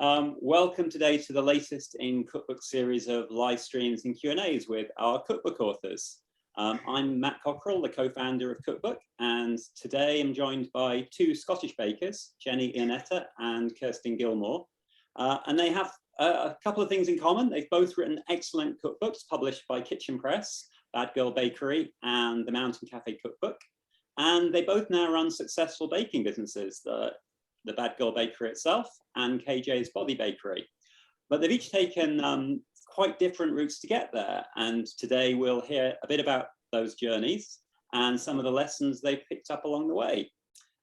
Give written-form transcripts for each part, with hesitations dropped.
Welcome today to the latest in Cookbook series of live streams and Q&As with our cookbook authors. I'm Matt Cockrell, the co-founder of Cookbook, and today I'm joined by two Scottish bakers, Jeni Iannetta and Kirsten Gilmour, and they have a couple of things in common. They've both written excellent cookbooks published by Kitchen Press, Bad Girl Bakery and the Mountain Cafe Cookbook, and they both now run successful baking businesses, the Bad Girl Bakery itself and KJ's Body Bakery. But they've each taken quite different routes to get there. And today we'll hear a bit about those journeys and some of the lessons they've picked up along the way.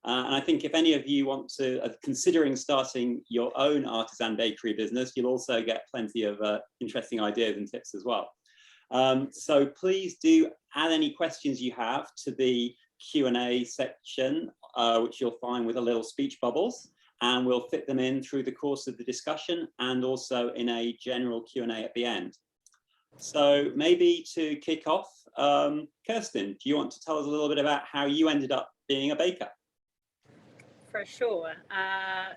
And I think if any of you want to, considering starting your own artisan bakery business, you'll also get plenty of interesting ideas and tips as well. So please do add any questions you have to the Q&A section, which you'll find with a little speech bubbles, and we'll fit them in through the course of the discussion and also in a general Q&A at the end. So maybe to kick off, Kirsten, do you want to tell us a little bit about how you ended up being a baker? For sure.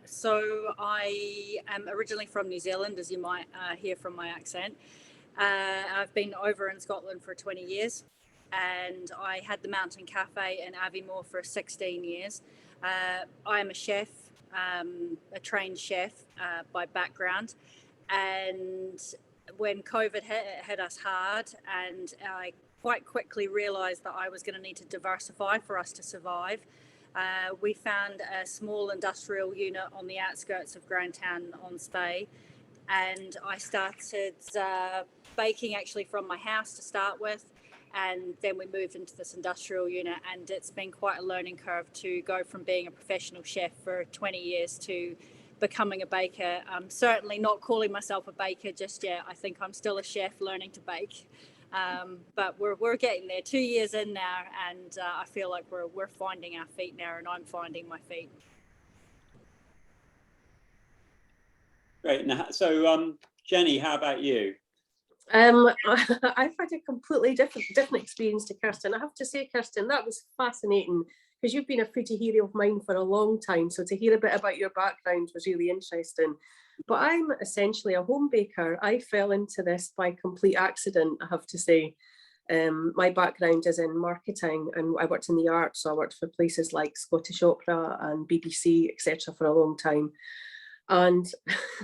So I am originally from New Zealand, as you might hear from my accent. I've been over in Scotland for 20 years. And I had the Mountain Cafe in Aviemore for 16 years. I am a chef, a trained chef by background. And when COVID hit us hard, and I quite quickly realised that I was going to need to diversify for us to survive, we found a small industrial unit on the outskirts of Grandtown on Spey. And I started baking actually from my house to start with. And then we moved into this industrial unit, and it's been quite a learning curve to go from being a professional chef for 20 years to becoming a baker. I'm certainly not calling myself a baker just yet. I think I'm still a chef learning to bake. But we're getting there, 2 years in now, and I feel like we're finding our feet now, and I'm finding my feet. Great. Now, so Jeni, how about you? I've had a completely different experience to Kirsten. I have to say, Kirsten, that was fascinating because you've been a foodie hero of mine for a long time. So to hear a bit about your background was really interesting. But I'm essentially a home baker. I fell into this by complete accident, I have to say. My background is in marketing, and I worked in the arts. So I worked for places like Scottish Opera and BBC, etc. for a long time. And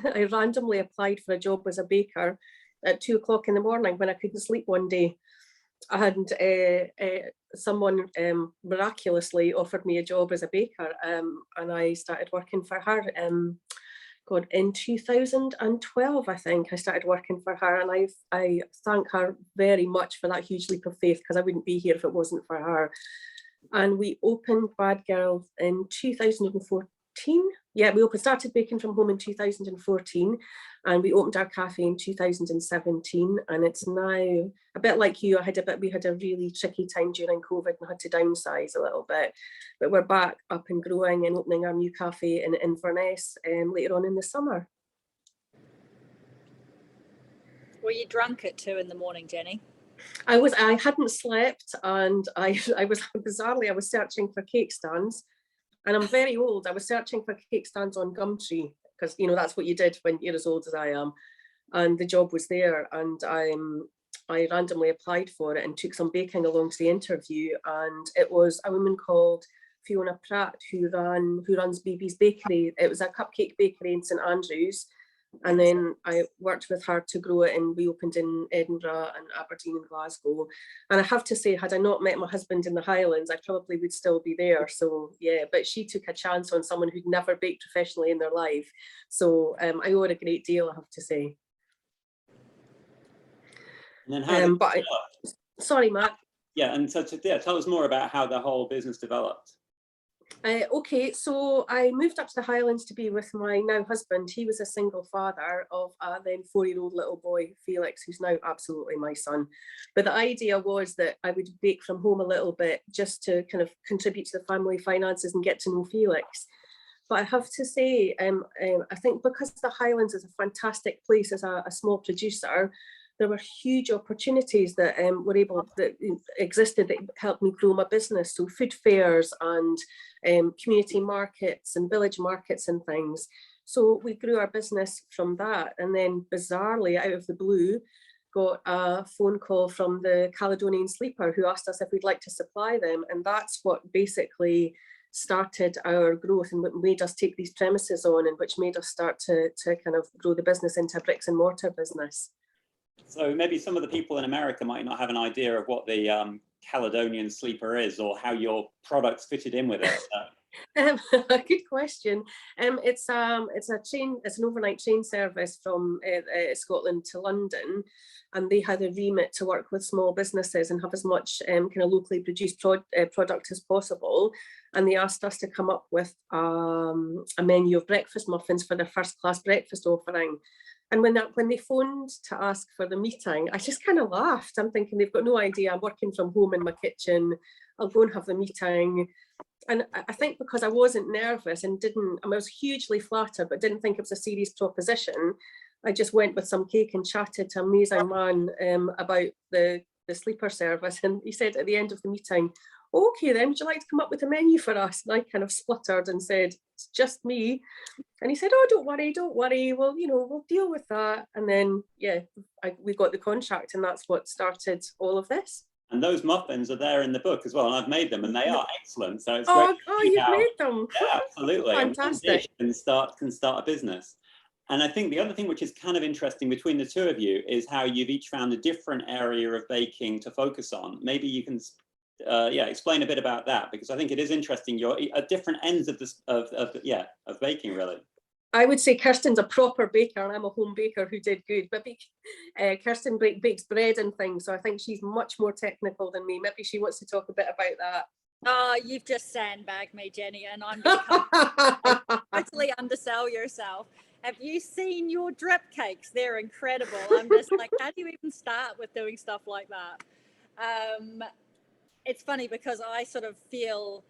I randomly applied for a job as a baker at 2 o'clock in the morning when I couldn't sleep one day. And someone miraculously offered me a job as a baker, and I started working for her. In 2012, I think I started working for her, and I thank her very much for that huge leap of faith, because I wouldn't be here if it wasn't for her. And we opened Bad Girl in 2014. Yeah, we started baking from home in 2014, and we opened our cafe in 2017. And it's now a bit like you. We had a really tricky time during COVID and had to downsize a little bit, but we're back up and growing and opening our new cafe in Inverness later on in the summer. Were you drunk at 2 in the morning, Jeni? I hadn't slept, and I was searching for cake stands. And I'm very old. I was searching for cake stands on Gumtree, because that's what you did when you're as old as I am. And the job was there, and I randomly applied for it and took some baking along to the interview. And it was a woman called Fiona Pratt who runs BB's Bakery. It was a cupcake bakery in St Andrews. And then I worked with her to grow it, and we opened in Edinburgh and Aberdeen and Glasgow. And I have to say, had I not met my husband in the Highlands, I probably would still be there. So yeah, but she took a chance on someone who'd never baked professionally in their life. So I owe her a great deal, I have to say. And then sorry, Matt. Yeah, and so tell us more about how the whole business developed. Okay, so I moved up to the Highlands to be with my now husband. He was a single father of a then 4-year-old little boy, Felix, who's now absolutely my son. But the idea was that I would bake from home a little bit just to kind of contribute to the family finances and get to know Felix. But I have to say, I think because the Highlands is a fantastic place as a small producer, there were huge opportunities that existed that helped me grow my business. So food fairs and community markets and village markets and things. So we grew our business from that, and then bizarrely, out of the blue, got a phone call from the Caledonian Sleeper, who asked us if we'd like to supply them, and that's what basically started our growth and what made us take these premises on, and which made us start to kind of grow the business into a bricks and mortar business. So maybe some of the people in America might not have an idea of what the Caledonian Sleeper is, or how your products fitted in with it. Good question. It's an overnight train service from Scotland to London, and they had a remit to work with small businesses and have as much kind of locally produced product as possible. And they asked us to come up with a menu of breakfast muffins for their first class breakfast offering. And when they phoned to ask for the meeting, I just kind of laughed. I'm thinking they've got no idea I'm working from home in my kitchen. I'll go and have the meeting. And I think because I wasn't nervous and I was hugely flattered, but didn't think it was a serious proposition, I just went with some cake and chatted to an amazing man about the sleeper service. And he said at the end of the meeting, okay, then would you like to come up with a menu for us? And I kind of spluttered and said, it's just me. And he said, oh, don't worry. Well, we'll deal with that. And then, we got the contract, and that's what started all of this. And those muffins are there in the book as well, and I've made them, and they are excellent. So it's great. Oh, you've made them. Yeah, absolutely. Fantastic. Can start a business. And I think the other thing which is kind of interesting between the two of you is how you've each found a different area of baking to focus on. Maybe you can explain a bit about that, because I think it is interesting. You're at different ends of this of baking, really. I would say Kirsten's a proper baker, and I'm a home baker who did good. But Kirsten bakes bread and things, so I think she's much more technical than me. Maybe she wants to talk a bit about that. Oh, you've just sandbagged me, Jenny, and I'm going to totally undersell yourself. Have you seen your drip cakes? They're incredible. I'm just like, how do you even start with doing stuff like that? It's funny because I sort of feel,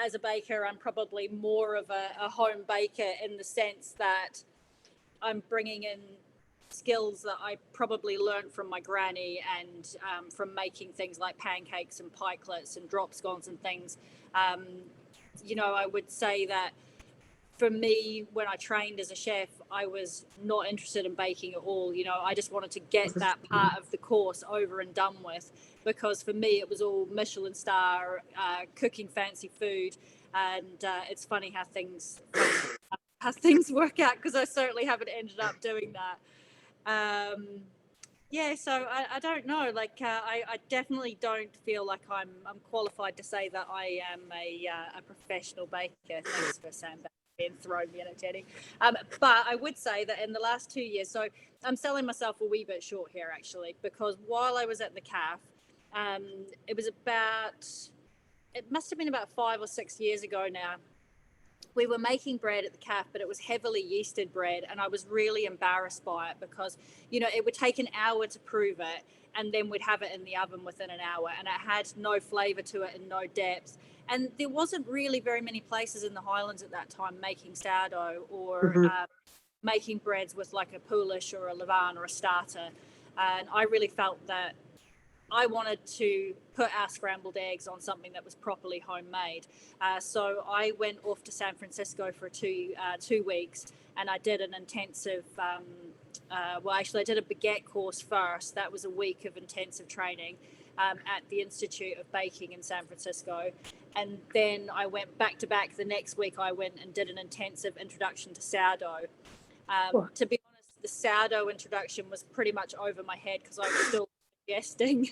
as a baker, I'm probably more of a home baker in the sense that I'm bringing in skills that I probably learned from my granny and from making things like pancakes and pikelets and drop scones and things. I would say that for me, when I trained as a chef, I was not interested in baking at all. I just wanted to get that part of the course over and done with, because for me, it was all Michelin star, cooking fancy food. And it's funny how things work out, because I certainly haven't ended up doing that. So I don't know. I definitely don't feel like I'm qualified to say that I am a professional baker. Thanks for saying that. And throw me in it, Jenny. But I would say that in the last 2 years, so I'm selling myself a wee bit short here, actually, because while I was at the CAF, it must have been about 5 or 6 years ago now, we were making bread at the CAF, but it was heavily yeasted bread, and I was really embarrassed by it because, it would take an hour to prove it, and then we'd have it in the oven within an hour, and it had no flavour to it and no depth. And there wasn't really very many places in the Highlands at that time making sourdough or making breads with like a Polish or a Levain or a starter. And I really felt that I wanted to put our scrambled eggs on something that was properly homemade. So I went off to San Francisco for 2 weeks, and I did an intensive, I did a baguette course first. That was a week of intensive training at the Institute of Baking in San Francisco. And then I went back to back the next week. I went and did an intensive introduction to sourdough. To be honest, the sourdough introduction was pretty much over my head because I was still digesting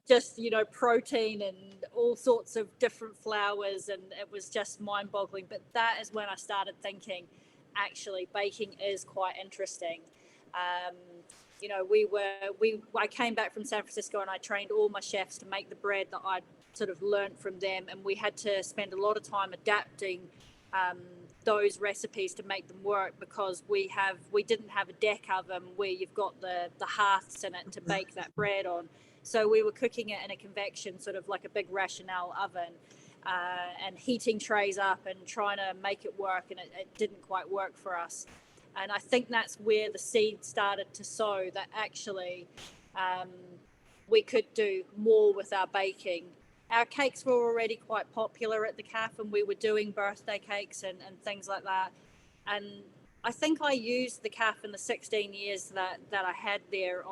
just, protein and all sorts of different flours, and it was just mind-boggling. But that is when I started thinking, actually, baking is quite interesting. I came back from San Francisco and I trained all my chefs to make the bread that I'd sort of learned from them, and we had to spend a lot of time adapting those recipes to make them work, because we didn't have a deck oven where you've got the hearths in it to bake that bread on. So we were cooking it in a convection, sort of like a big Rationale oven, and heating trays up and trying to make it work, and it didn't quite work for us. And I think that's where the seed started to sow, that actually we could do more with our baking. Our cakes were already quite popular at the CAF, and we were doing birthday cakes and things like that. And I think I used the CAF in the 16 years that I had there.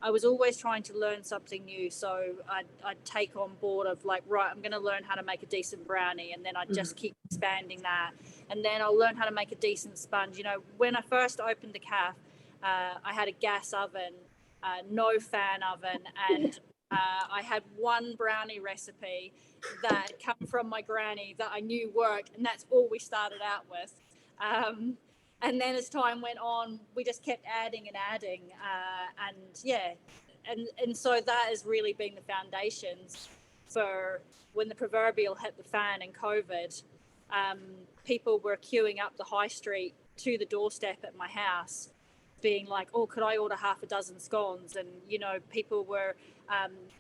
I was always trying to learn something new. So I'd take on board of like, right, I'm going to learn how to make a decent brownie. And then I'd just keep expanding that. And then I'll learn how to make a decent sponge. You know, when I first opened the CAF, I had a gas oven, no fan oven. And I had one brownie recipe that had come from my granny that I knew worked. And that's all we started out with. And then as time went on, we just kept adding and adding. And so that has really been the foundations for when the proverbial hit the fan in COVID. People were queuing up the high street to the doorstep at my house, being like, oh, could I order half a dozen scones? And, you know, people were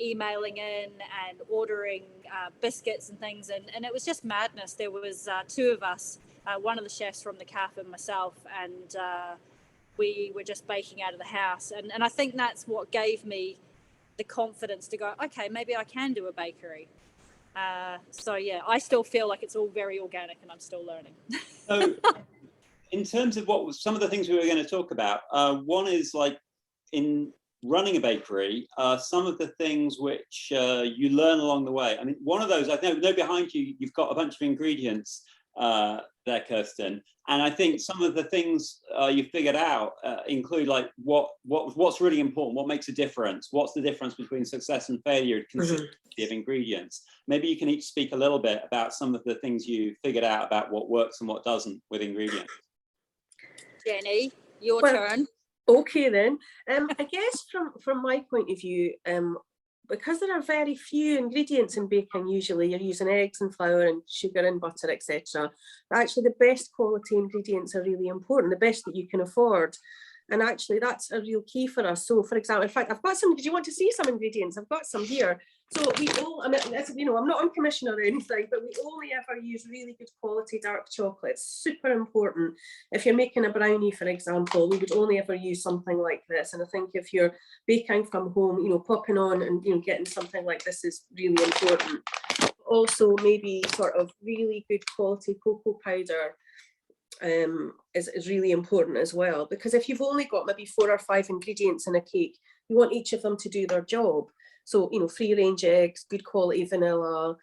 emailing in and ordering biscuits and things. And it was just madness. There was two of us, one of the chefs from the CAF and myself, and we were just baking out of the house. And I think that's what gave me the confidence to go, okay, maybe I can do a bakery. So, yeah, I still feel like it's all very organic and I'm still learning. So, in terms of what was some of the things we were going to talk about, one is like in running a bakery, some of the things which you learn along the way. I mean, one of those, I know behind you, you've got a bunch of ingredients there, Kirsten. And I think some of the things you figured out include like what's really important, what makes a difference, what's the difference between success and failure, consistency of ingredients. Maybe you can each speak a little bit about some of the things you figured out about what works and what doesn't with ingredients. Jeni, your turn. Okay then. I guess from my point of view, because there are very few ingredients in baking, usually you're using eggs and flour and sugar and butter, etc. But actually the best quality ingredients are really important, the best that you can afford. And actually that's a real key for us. So for example, in fact, I've got some, did you want to see some ingredients? I've got some here. So we all, I mean, you know, I'm not on commission or anything, but we only ever use really good quality dark chocolate. It's super important. If you're making a brownie, for example, we would only ever use something like this. And I think if you're baking from home, you know, popping on and, you know, getting something like this is really important. Also, maybe sort of really good quality cocoa powder is really important as well, because if you've only got maybe 4 or 5 ingredients in a cake, you want each of them to do their job. So, you know, free range eggs, good quality vanilla,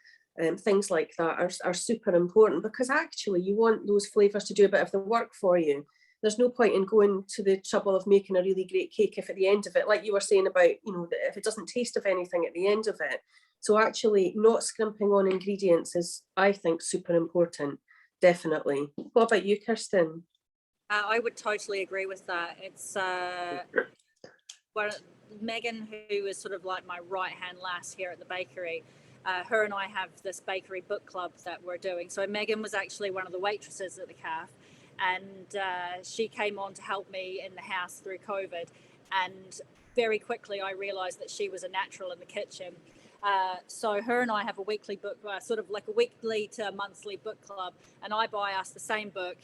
things like that are super important, because actually you want those flavors to do a bit of the work for you. There's no point in going to the trouble of making a really great cake if at the end of it, like you were saying about, you know, if it doesn't taste of anything at the end of it. So actually not scrimping on ingredients is, I think, super important. Definitely. What about you, Kirsten? I would totally agree with that. It's Megan, who is sort of like my right-hand lass here at the bakery, her and I have this bakery book club that we're doing. So Megan was actually one of the waitresses at the CAF, and she came on to help me in the house through COVID. And very quickly I realised that she was a natural in the kitchen. So her and I have a weekly book, sort of like a weekly to monthly book club, and I buy us the same book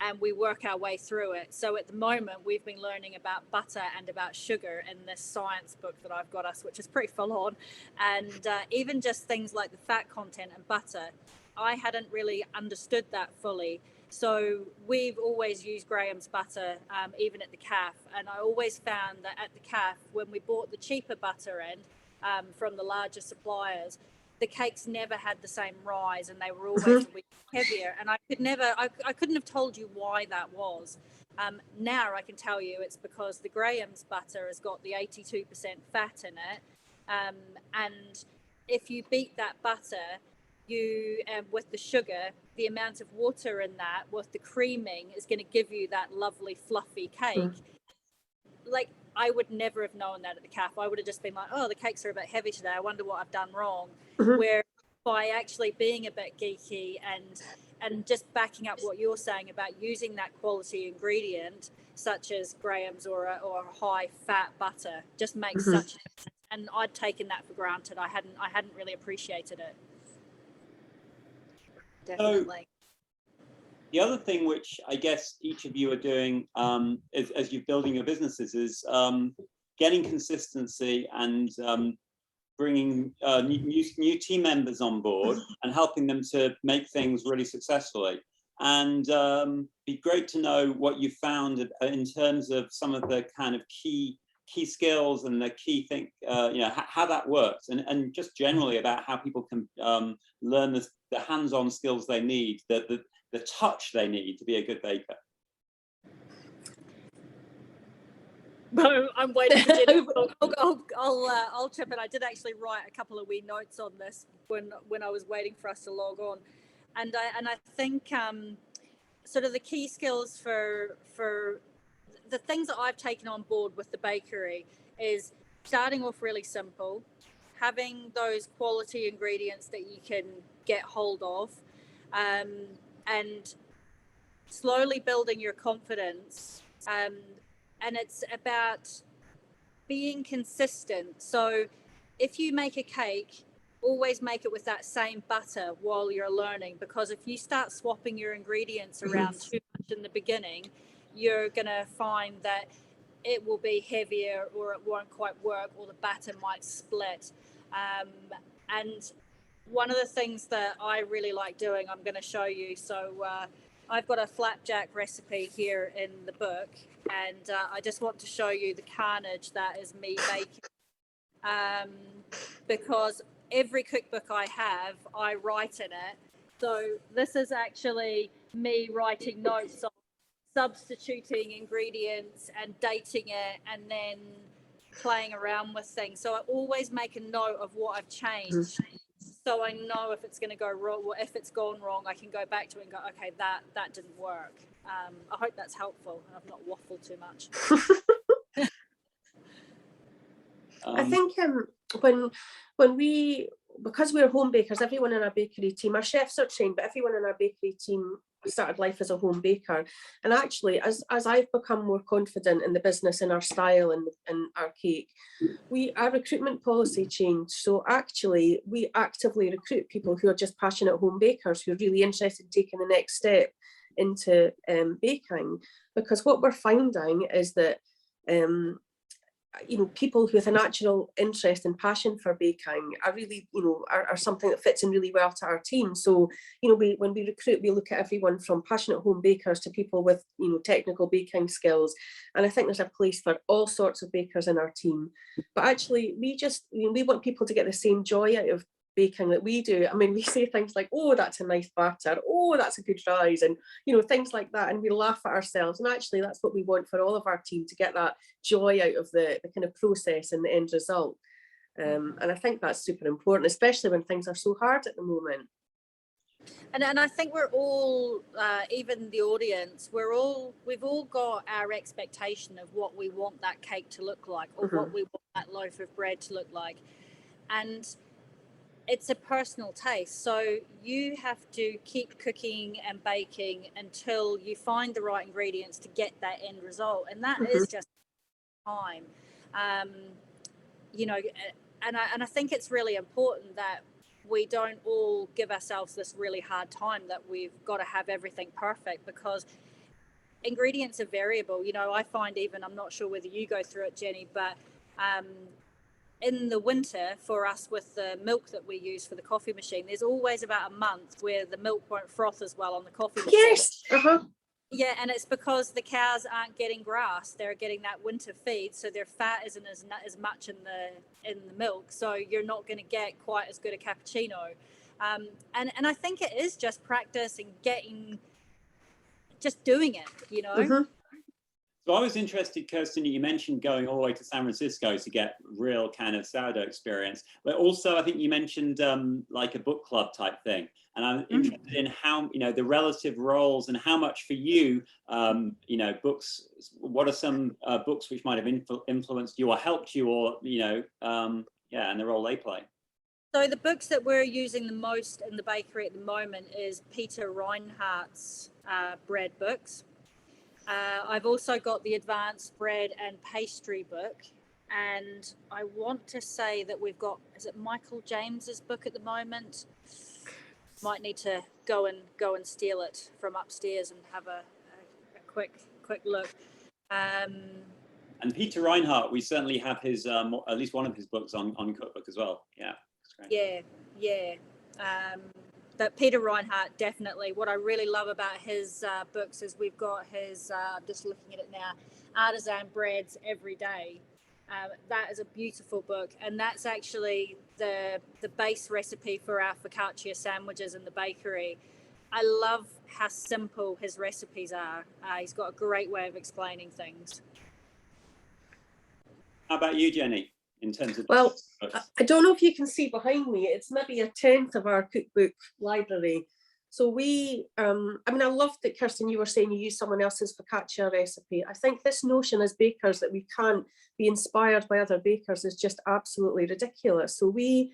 and we work our way through it. So at the moment we've been learning about butter and about sugar in this science book that I've got us, which is pretty full on. And even just things like the fat content and butter, I hadn't really understood that fully. So we've always used Graham's butter, even at the CAF. And I always found that at the CAF, when we bought the cheaper butter in, from the larger suppliers, the cakes never had the same rise, and they were always a week heavier. And I couldn't have told you why that was. Now I can tell you it's because the Graham's butter has got the 82% fat in it. And if you beat that butter, you with the sugar, the amount of water in that with the creaming is going to give you that lovely fluffy cake. Like, I would never have known that at the CAF. I would have just been like, oh, the cakes are a bit heavy today. I wonder what I've done wrong. Where by actually being a bit geeky and just backing up what you're saying about using that quality ingredient, such as Graham's or a high fat butter, just makes such. And I'd taken that for granted. I hadn't really appreciated it. Definitely. The other thing which I guess each of you are doing as you're building your businesses is getting consistency and bringing new team members on board and helping them to make things really successfully. and be great to know what you found in terms of some of the kind of key skills and the key thing, you know, how that works, and just generally about how people can learn the hands-on skills they need, the touch they need to be a good baker. Well, I'm waiting for Jenny. I'll chip in. I did actually write a couple of wee notes on this when I was waiting for us to log on, and I think sort of the key skills for the things that I've taken on board with the bakery is starting off really simple, having those quality ingredients that you can get hold of, and slowly building your confidence. And it's about being consistent. So if you make a cake, always make it with that same butter while you're learning, because if you start swapping your ingredients around too much in the beginning, you're going to find that it will be heavier, or it won't quite work, or the batter might split. And one of the things that I really like doing, I'm going to show you. So I've got a flapjack recipe here in the book, and I just want to show you the carnage that is me baking, because every cookbook I have, I write in it. So this is actually me writing notes on substituting ingredients and dating it, and then playing around with things. So I always make a note of what I've changed, so I know if it's going to go wrong, or if it's gone wrong, I can go back to it and go, okay, that didn't work. I hope that's helpful, and I've not waffled too much. I think when we, because we're home bakers, everyone in our bakery team, our chefs are trained, but everyone in our bakery team started life as a home baker. And actually, as I've become more confident in the business, in our style and our cake, our recruitment policy changed. So actually, we actively recruit people who are just passionate home bakers, who are really interested in taking the next step into baking. Because what we're finding is that you know, people with a natural interest and passion for baking are really, you know, are something that fits in really well to our team. So, you know, when we recruit, we look at everyone from passionate home bakers to people with, you know, technical baking skills. And I think there's a place for all sorts of bakers in our team. But actually, we want people to get the same joy out of baking that we do. I mean, we say things like, oh, that's a nice batter, oh, that's a good rise, and you know, things like that, and we laugh at ourselves. And actually, that's what we want for all of our team, to get that joy out of the kind of process and the end result. And I think that's super important, especially when things are so hard at the moment. And I think we're all, even the audience, we've all got our expectation of what we want that cake to look like, or what we want that loaf of bread to look like. And it's a personal taste. So you have to keep cooking and baking until you find the right ingredients to get that end result. And that is just time. You know, and I think it's really important that we don't all give ourselves this really hard time that we've got to have everything perfect, because ingredients are variable. You know, I find, even, I'm not sure whether you go through it, Jenny, but in the winter for us, with the milk that we use for the coffee machine, there's always about a month where the milk won't froth as well on the coffee machine. Yes. Yeah, and it's because the cows aren't getting grass; they're getting that winter feed, so their fat isn't as much in the milk. So you're not going to get quite as good a cappuccino. And I think it is just practice and just doing it. You know. So I was interested, Kirsten, you mentioned going all the way to San Francisco to get real kind of sourdough experience, but also I think you mentioned like a book club type thing. And I'm interested in how, you know, the relative roles and how much for you, you know, books, what are some books which might have influenced you or helped you, or, you know, yeah, and the role they play. So the books that we're using the most in the bakery at the moment is Peter Reinhardt's bread books. I've also got the advanced bread and pastry book, and I want to say that we've got, is it Michael James's book at the moment? Might need to go and steal it from upstairs and have a quick look. And Peter Reinhardt, we certainly have his at least one of his books on Cookbook as well. Yeah, that's great. Yeah. that Peter Reinhardt, definitely. What I really love about his books is we've got his, just looking at it now, Artisan Breads Every Day. That is a beautiful book, and that's actually the base recipe for our focaccia sandwiches in the bakery. I love how simple his recipes are. He's got a great way of explaining things. How about you, Jenny, in terms of... Well, I don't know if you can see behind me, it's maybe 1/10 of our cookbook library. So we, I mean, I love that, Kirsten, you were saying you use someone else's focaccia recipe. I think this notion as bakers that we can't be inspired by other bakers is just absolutely ridiculous. So we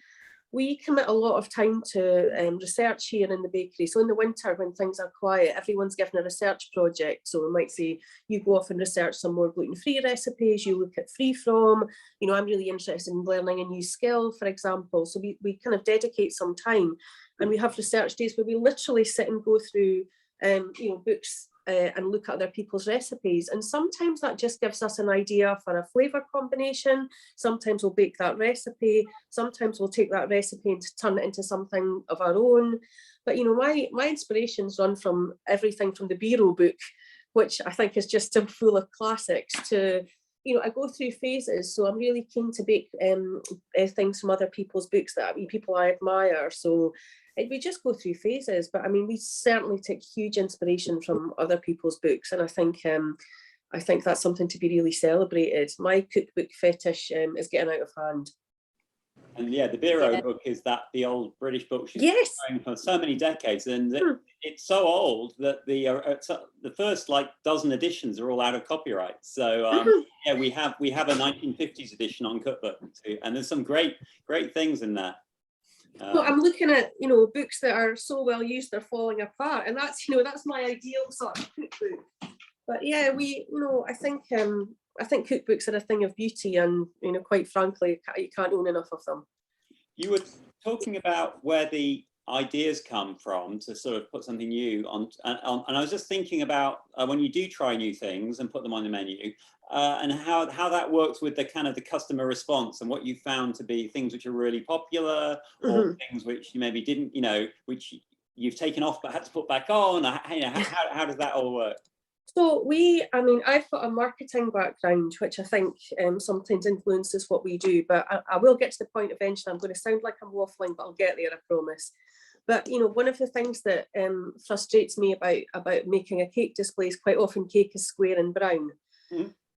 commit a lot of time to research here in the bakery. So in the winter, when things are quiet, everyone's given a research project. So we might say, you go off and research some more gluten-free recipes, you look at free from, you know, I'm really interested in learning a new skill, for example. So we kind of dedicate some time, and we have research days where we literally sit and go through, you know, books and look at other people's recipes. And sometimes that just gives us an idea for a flavour combination. Sometimes we'll bake that recipe. Sometimes we'll take that recipe and turn it into something of our own. But, you know, my inspirations run from everything from the Biro book, which I think is just so full of classics, to, you know, I go through phases. So I'm really keen to bake things from other people's books that people I admire. So we just go through phases, but I mean, we certainly take huge inspiration from other people's books, and I think that's something to be really celebrated. My cookbook fetish is getting out of hand. And yeah, the Biro book is the old British book she's going for so many decades, and it's so old that the first like dozen editions are all out of copyright. So yeah, we have a 1950s edition on cookbook too, and there's some great things in there. Well, I'm looking at, you know, books that are so well used they're falling apart, and that's, you know, that's my ideal sort of cookbook. But yeah, you know, I think cookbooks are a thing of beauty, and, you know, quite frankly, you can't own enough of them. You were talking about where the ideas come from to sort of put something new on, and I was just thinking about when you do try new things and put them on the menu, and how that works with the kind of the customer response, and what you found to be things which are really popular, or things which you maybe didn't, you know, which you've taken off but had to put back on. You know, how does that all work? So I mean, I've got a marketing background, which I think sometimes influences what we do, but I will get to the point eventually. I'm going to sound like I'm waffling, but I'll get there, I promise. But, you know, one of the things that frustrates me about making a cake display is quite often cake is square and brown.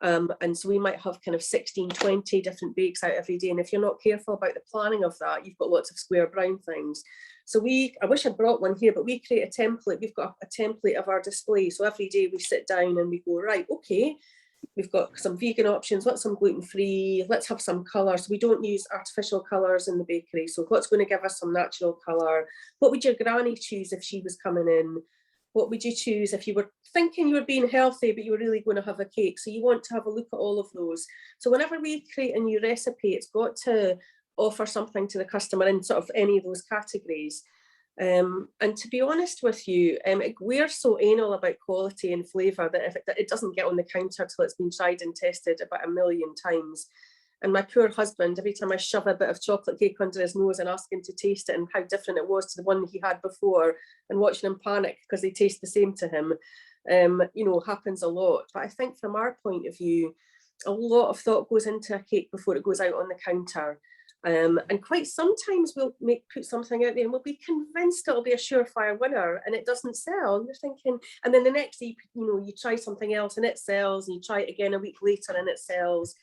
And so we might have kind of 16, 20 different bakes out every day. And if you're not careful about the planning of that, you've got lots of square brown things. So I wish I brought one here, but we create a template. We've got a template of our display. So every day we sit down and we go, right, okay, we've got some vegan options, let's some gluten-free, let's have some colours. We don't use artificial colours in the bakery. So what's going to give us some natural colour? What would your granny choose if she was coming in? What would you choose if you were thinking you were being healthy, but you were really going to have a cake? So you want to have a look at all of those. So whenever we create a new recipe, it's got to offer something to the customer in sort of any of those categories. And to be honest with you, we're so anal about quality and flavour that if it doesn't get on the counter till it's been tried and tested about 1 million times. And my poor husband, every time I shove a bit of chocolate cake under his nose and ask him to taste it and how different it was to the one he had before, and watching him panic because they taste the same to him, you know, happens a lot. But I think from our point of view, a lot of thought goes into a cake before it goes out on the counter. And quite sometimes we'll put something out there and we'll be convinced it'll be a surefire winner, and it doesn't sell. And you're thinking, and then the next day, you know, you try something else and it sells, and you try it again a week later and it sells.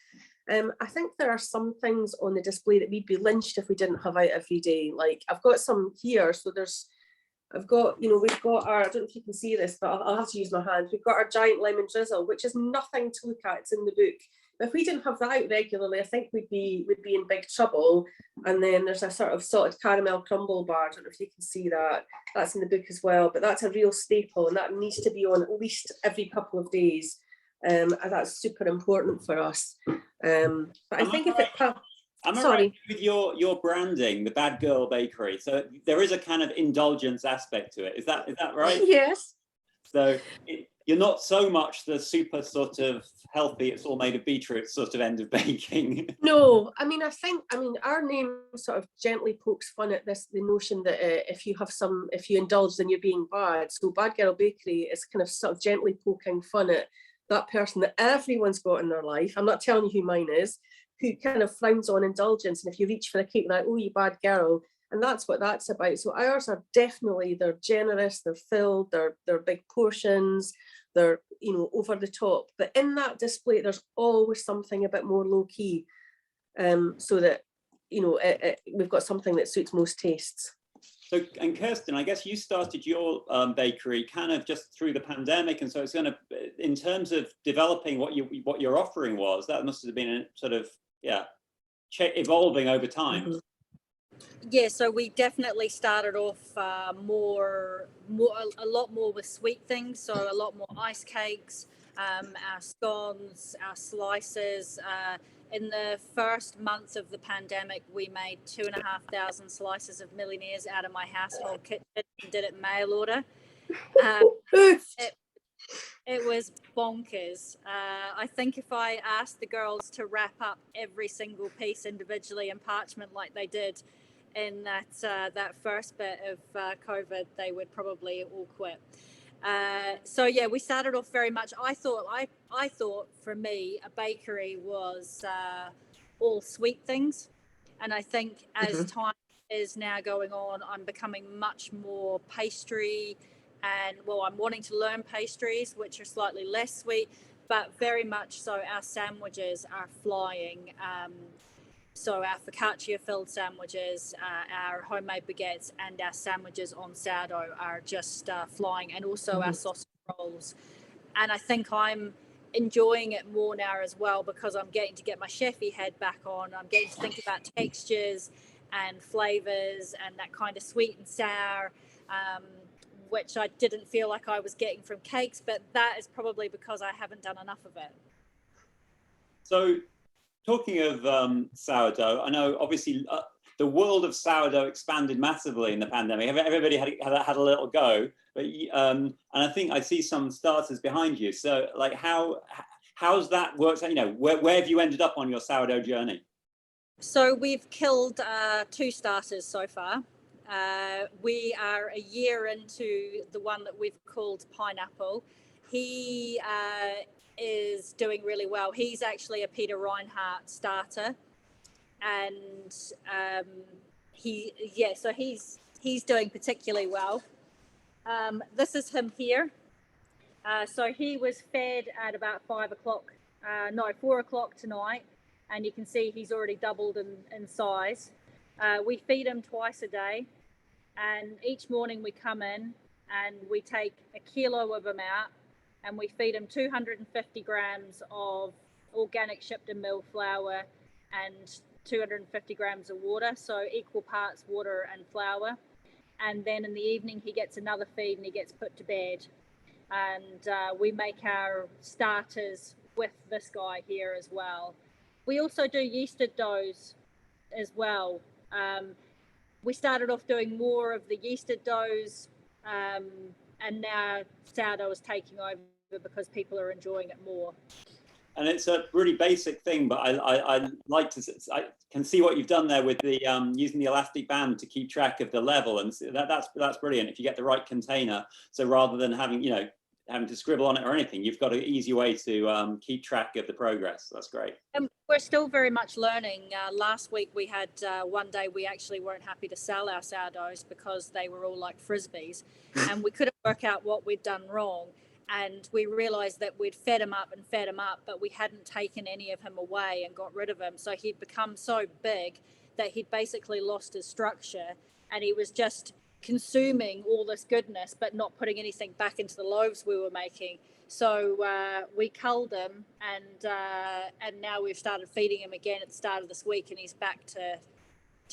I think there are some things on the display that we'd be lynched if we didn't have out every day. Like I've got some here, so we've got our, I don't know if you can see this, but I'll have to use my hand. We've got our giant lemon drizzle, which is nothing to look at. It's in the book. But if we didn't have that out regularly, I think we'd be in big trouble. And then there's a sort of salted caramel crumble bar. I don't know if you can see that. That's in the book as well. But that's a real staple, and that needs to be on at least every couple of days. And that's super important for us. But I think if it... Am I right with your branding, the Bad Girl Bakery? So there is a kind of indulgence aspect to it. Is that right? Yes. So you're not so much the super sort of healthy, it's all made of beetroot sort of end of baking. No, I mean, our name sort of gently pokes fun at the notion that if you indulge, then you're being bad. So Bad Girl Bakery is kind of sort of gently poking fun at that person that everyone's got in their life. I'm not telling you who mine is, who kind of frowns on indulgence. And if you reach for a cake, like, oh, you bad girl. And that's what that's about. So ours are definitely, they're generous, they're filled, they're big portions, they're, you know, over the top. But in that display, there's always something a bit more low key, so that, you know, we've got something that suits most tastes. So, and Kirsten, I guess you started your bakery kind of just through the pandemic, and so it's going to, in terms of developing what your offering was, that must have been a sort of, evolving over time. Mm-hmm. Yeah, so we definitely started off a lot more with sweet things. So a lot more ice cakes, our scones, our slices. In the first months of the pandemic, we made 2,500 slices of millionaires out of my household kitchen and did it mail order. It was bonkers. I think if I asked the girls to wrap up every single piece individually in parchment like they did in that first bit of COVID, they would probably all quit. So yeah, we started off very much. I thought for me a bakery was all sweet things, and I think as time is now going on, I'm becoming much more pastry, and I'm wanting to learn pastries which are slightly less sweet, but very much so our sandwiches are flying. So our focaccia filled sandwiches, our homemade baguettes, and our sandwiches on sourdough are just flying, and also our sausage rolls. And I think I'm enjoying it more now as well, because I'm getting to get my chefy head back on. I'm getting to think about textures and flavors and that kind of sweet and sour, which I didn't feel like I was getting from cakes, but that is probably because I haven't done enough of it. So, talking of sourdough, I know obviously the world of sourdough expanded massively in the pandemic. Everybody had a little go, but and I think I see some starters behind you. So, like, how's that worked out? You know, where have you ended up on your sourdough journey? So we've killed 2 starters so far. We are a year into the one that we've called Pineapple. He is doing really well. He's actually a Peter Reinhardt starter, and he's doing particularly well. This is him here. So he was fed at about 4 o'clock tonight, and you can see he's already doubled in size. We feed him twice a day, and each morning we come in and we take a kilo of him out, and we feed him 250 grams of organic Shipton mill flour and 250 grams of water, so equal parts water and flour. And then in the evening he gets another feed and he gets put to bed. And we make our starters with this guy here as well. We also do yeasted doughs as well. We started off doing more of the yeasted doughs, and now sourdough is taking over because people are enjoying it more. And it's a really basic thing, but I can see what you've done there with the using the elastic band to keep track of the level, and that's brilliant if you get the right container. So rather than having to scribble on it or anything, you've got an easy way to keep track of the progress. That's great. And we're still very much learning. Last week we had one day we actually weren't happy to sell our sourdoughs because they were all like frisbees, and we couldn't work out what we'd done wrong. And we realized that we'd fed him up, but we hadn't taken any of him away and got rid of him. So he'd become so big that he'd basically lost his structure, and he was just consuming all this goodness, but not putting anything back into the loaves we were making. So we culled him, and now we've started feeding him again at the start of this week, and he's back to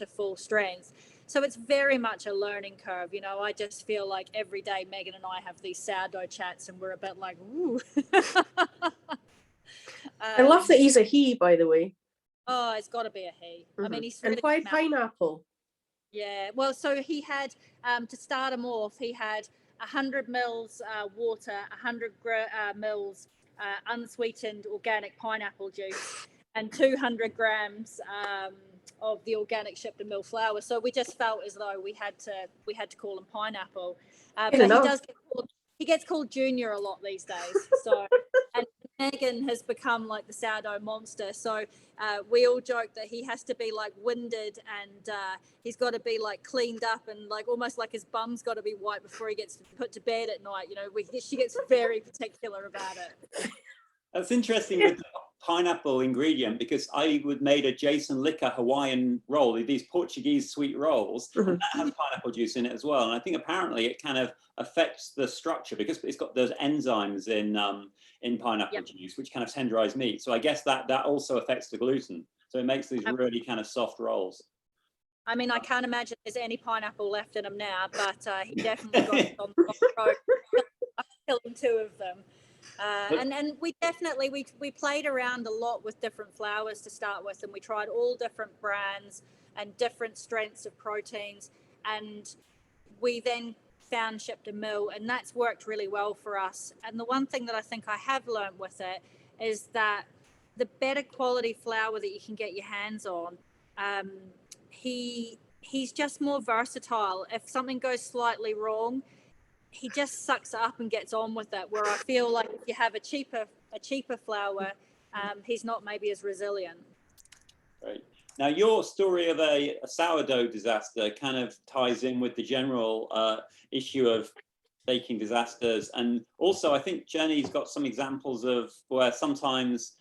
full strength. So it's very much a learning curve. You know, I just feel like every day Megan and I have these sourdough chats, and we're a bit like, ooh. I love that he's a he, by the way. Oh, it's got to be a he. I mean, he's really. And why pineapple? Yeah, well, so he had, to start him off, he had 100 mils water, 100 mils unsweetened organic pineapple juice, and 200 grams of the organic Shipton Mill flour. So we just felt as though we had to call him Pineapple. But he gets called Junior a lot these days. So and Megan has become like the sourdough monster. So we all joke that he has to be like winded, and he's got to be like cleaned up, and like almost like his bum's got to be wiped before he gets put to bed at night. You know, she gets very particular about it. That's interesting with the pineapple ingredient, because I would made a Jason Licker Hawaiian roll, these Portuguese sweet rolls, and that has pineapple juice in it as well. And I think apparently it kind of affects the structure because it's got those enzymes in pineapple juice, which kind of tenderize meat. So I guess that also affects the gluten. So it makes these really kind of soft rolls. I mean, I can't imagine there's any pineapple left in him now, but he definitely got it on the road. I'm killing 2 of them. And we definitely, we played around a lot with different flours to start with, and we tried all different brands and different strengths of proteins, and we then found Shipton Mill, and that's worked really well for us. And the one thing that I think I have learned with it is that the better quality flour that you can get your hands on, he's just more versatile. If something goes slightly wrong, he just sucks it up and gets on with it, where I feel like if you have a cheaper flour, he's not maybe as resilient. Right. Now, your story of a sourdough disaster kind of ties in with the general issue of baking disasters. And also, I think Jeni's got some examples of where sometimes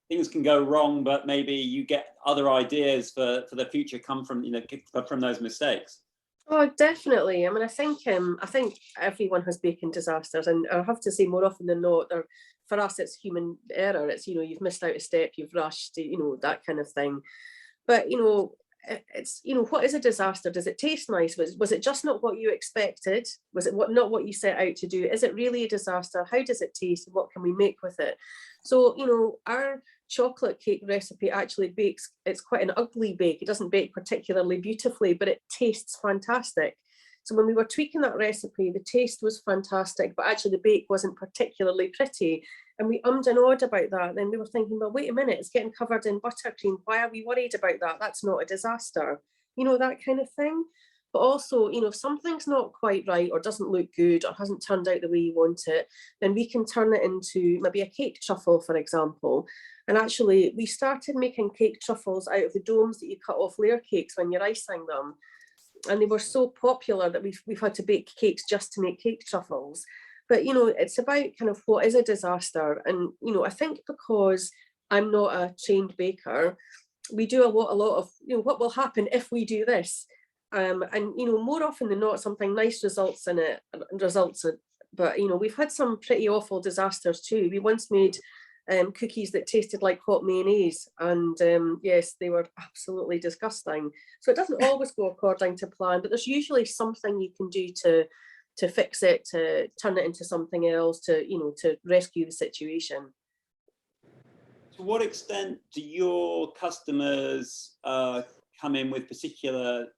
things can go wrong, but maybe you get other ideas for the future come from, from those mistakes. Oh, definitely. I mean, I think everyone has baking disasters, and I have to say more often than not, or for us, it's human error. It's, you've missed out a step, you've rushed, that kind of thing. But, it's, what is a disaster? Does it taste nice? Was it just not what you expected? Was it not what you set out to do? Is it really a disaster? How does it taste? And what can we make with it? So, our chocolate cake recipe actually bakes, it's quite an ugly bake. It doesn't bake particularly beautifully, but it tastes fantastic. So when we were tweaking that recipe, the taste was fantastic, but actually the bake wasn't particularly pretty. And we ummed and awed about that. Then we were thinking, well, wait a minute, it's getting covered in buttercream. Why are we worried about that? That's not a disaster. That kind of thing. But also, if something's not quite right or doesn't look good or hasn't turned out the way you want it, then we can turn it into maybe a cake truffle, for example. And actually, we started making cake truffles out of the domes that you cut off layer cakes when you're icing them. And they were so popular that we've had to bake cakes just to make cake truffles. But, it's about kind of what is a disaster. And, I think because I'm not a trained baker, we do a lot of, what will happen if we do this? And, more often than not, something nice results in it. But, we've had some pretty awful disasters too. We once made cookies that tasted like hot mayonnaise, and yes, they were absolutely disgusting. So it doesn't always go according to plan, but there's usually something you can do to fix it, to turn it into something else, to rescue the situation. To what extent do your customers come in with particular,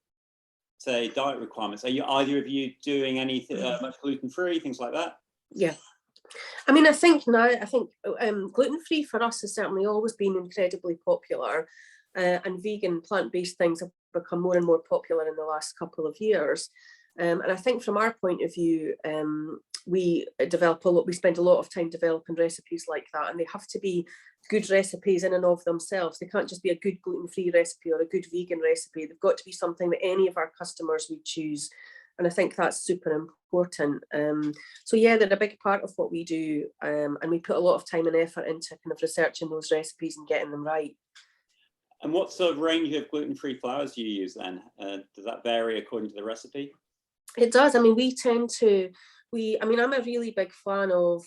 say, diet requirements? Are either of you doing anything much gluten-free, things like that? Yeah. I mean, I think gluten-free for us has certainly always been incredibly popular, and vegan plant-based things have become more and more popular in the last couple of years. And I think from our point of view, we spend a lot of time developing recipes like that, and they have to be good recipes in and of themselves. They can't just be a good gluten-free recipe or a good vegan recipe. They've got to be something that any of our customers would choose. And I think that's super important. So yeah, they're a big part of what we do. And we put a lot of time and effort into kind of researching those recipes and getting them right. And what sort of range of gluten-free flours do you use then? Does that vary according to the recipe? It does. I mean, I'm a really big fan of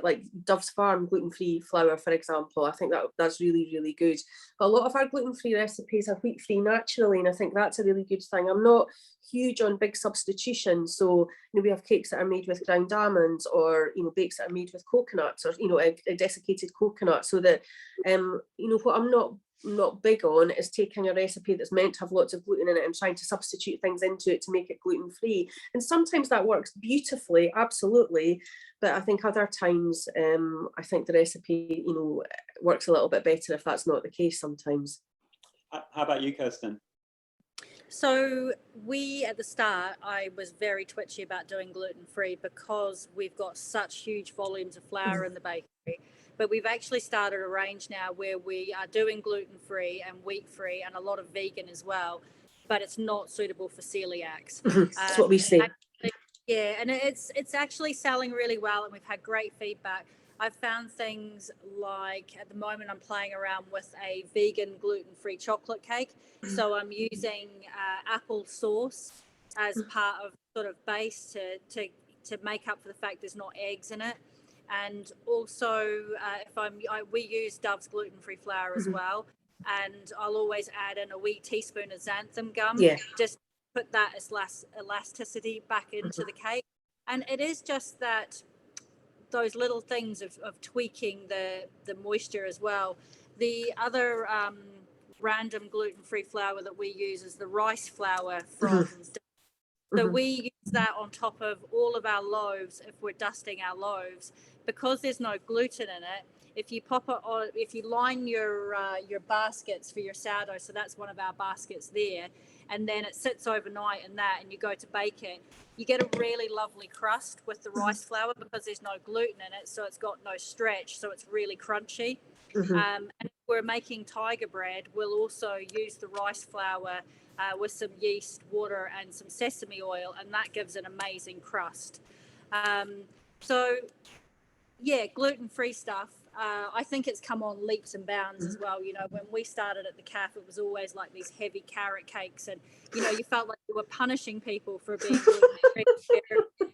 like Dove's Farm gluten-free flour, for example. I think that's really, really good. But a lot of our gluten-free recipes are wheat-free naturally, and I think that's a really good thing. I'm not huge on big substitutions. So, we have cakes that are made with ground almonds, or, bakes that are made with coconuts, or, a desiccated coconut, so that, what I'm not not big on is taking a recipe that's meant to have lots of gluten in it and trying to substitute things into it to make it gluten-free. And sometimes that works beautifully, absolutely. But I think other times, I think the recipe, works a little bit better if that's not the case sometimes. How about you, Kirsten? So at the start, I was very twitchy about doing gluten-free because we've got such huge volumes of flour in the bakery. But we've actually started a range now where we are doing gluten-free and wheat-free and a lot of vegan as well, but it's not suitable for celiacs. That's what we say. Yeah, and it's actually selling really well, and we've had great feedback. I've found things like, at the moment, I'm playing around with a vegan gluten-free chocolate cake. So I'm using apple sauce as part of sort of base to make up for the fact there's not eggs in it. And also, we use Dove's gluten-free flour as well, and I'll always add in a wee teaspoon of xanthan gum. Yeah. Just put that as elasticity back into the cake. And it is just that those little things of tweaking the moisture as well. The other random gluten-free flour that we use is the rice flour from So we use that on top of all of our loaves if we're dusting our loaves. Because there's no gluten in it, if you pop it on, if you line your baskets for your sourdough, so that's one of our baskets there, and then it sits overnight in that, and you go to bake it, you get a really lovely crust with the rice flour because there's no gluten in it, so it's got no stretch, so it's really crunchy. And if we're making tiger bread, we'll also use the rice flour with some yeast, water, and some sesame oil, and that gives an amazing crust. So, yeah, gluten-free stuff. I think it's come on leaps and bounds as well. When we started at the cafe, it was always like these heavy carrot cakes, and you felt like you were punishing people for being gluten-free.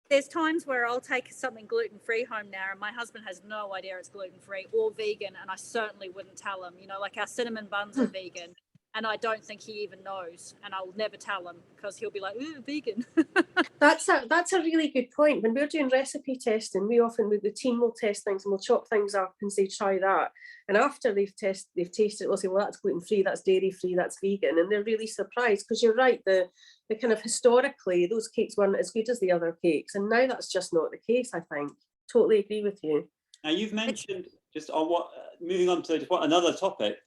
There's times where I'll take something gluten-free home now, and my husband has no idea it's gluten-free or vegan, and I certainly wouldn't tell him. Like our cinnamon buns are vegan, and I don't think he even knows, and I'll never tell him because he'll be like, "Ooh, vegan." That's a really good point. When we're doing recipe testing, we often, with the team, will test things and we'll chop things up and say, try that. And after they've tasted it, we'll say, well, that's gluten-free, that's dairy-free, that's vegan. And they're really surprised because you're right, the kind of historically, those cakes weren't as good as the other cakes. And now that's just not the case, I think. Totally agree with you. Now, you've mentioned, just on moving on to another topic,